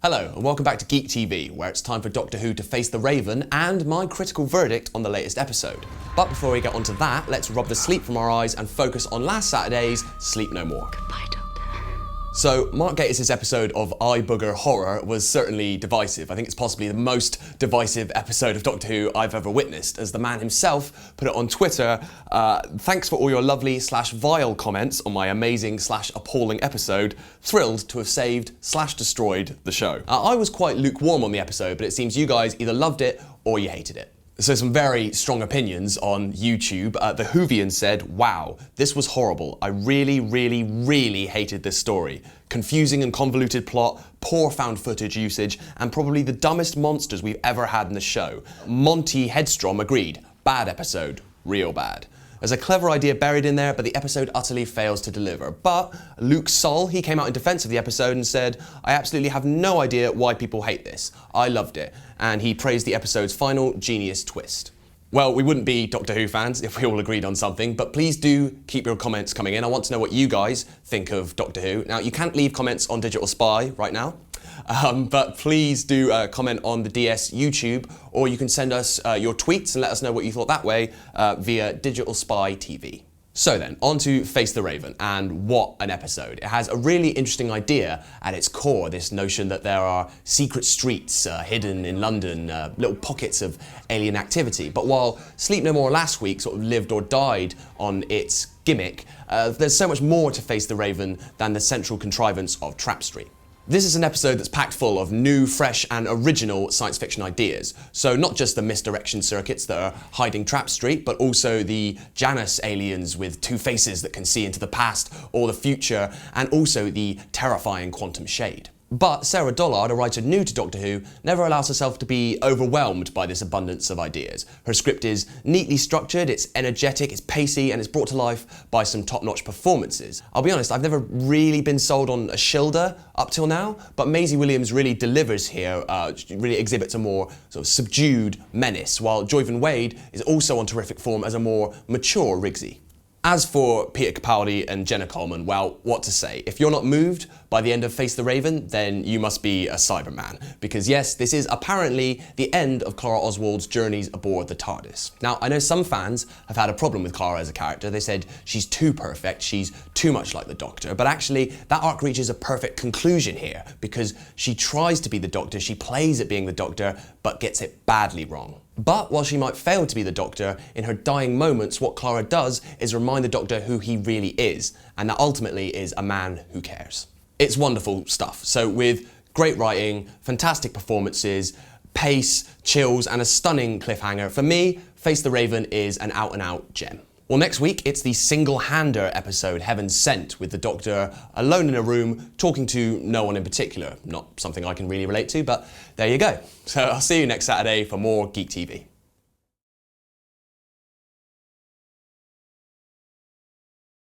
Hello and welcome back to Geek TV, where it's time for Doctor Who to face the Raven and my critical verdict on the latest episode. But before we get onto that, let's rub the sleep from our eyes and focus on last Saturday's Sleep No More. Goodbye, Doctor. So, Mark Gatiss' episode of Eye Booger Horror was certainly divisive. I think it's possibly the most divisive episode of Doctor Who I've ever witnessed, as the man himself put it on Twitter, thanks for all your lovely/vile comments on my amazing/appalling episode, thrilled to have saved/destroyed the show. I was quite lukewarm on the episode, but it seems you guys either loved it or you hated it. So some very strong opinions on YouTube. The Whovian said, wow, this was horrible. I really hated this story. Confusing and convoluted plot, poor found footage usage, and probably the dumbest monsters we've ever had in the show. Monty Headstrom agreed. Bad episode. Real bad. There's a clever idea buried in there, but the episode utterly fails to deliver. But Luke Sol, he came out in defense of the episode and said, I absolutely have no idea why people hate this. I loved it. And he praised the episode's final genius twist. Well, we wouldn't be Doctor Who fans if we all agreed on something, but please do keep your comments coming in. I want to know what you guys think of Doctor Who. Now, you can't leave comments on Digital Spy right now. But please do comment on the DS YouTube, or you can send us your tweets and let us know what you thought that way via Digital Spy TV. So then, on to Face the Raven, and what an episode. It has a really interesting idea at its core, this notion that there are secret streets hidden in London, little pockets of alien activity. But while Sleep No More last week sort of lived or died on its gimmick, there's so much more to Face the Raven than the central contrivance of Trap Street. This is an episode that's packed full of new, fresh and original science fiction ideas. So not just the misdirection circuits that are hiding Trap Street, but also the Janus aliens with two faces that can see into the past or the future, and also the terrifying quantum shade. But Sarah Dollard, a writer new to Doctor Who, never allows herself to be overwhelmed by this abundance of ideas. Her script is neatly structured, it's energetic, it's pacey, and it's brought to life by some top-notch performances. I'll be honest, I've never really been sold on Ashildr up till now, but Maisie Williams really delivers here, really exhibits a more sort of subdued menace, while Joivan Wade is also on terrific form as a more mature Rigsy. As for Peter Capaldi and Jenna Coleman, well, what to say? If you're not moved by the end of Face the Raven, then you must be a Cyberman. Because yes, this is apparently the end of Clara Oswald's journeys aboard the TARDIS. Now, I know some fans have had a problem with Clara as a character. They said she's too perfect, she's too much like the Doctor. But actually, that arc reaches a perfect conclusion here, because she tries to be the Doctor, she plays at being the Doctor, but gets it badly wrong. But while she might fail to be the Doctor, in her dying moments, what Clara does is remind the Doctor who he really is, and that ultimately is a man who cares. It's wonderful stuff. So with great writing, fantastic performances, pace, chills, and a stunning cliffhanger, for me, Face the Raven is an out-and-out gem. Well, next week, it's the single-hander episode, Heaven Sent, with the Doctor alone in a room, talking to no one in particular. Not something I can really relate to, but there you go. So I'll see you next Saturday for more Geek TV.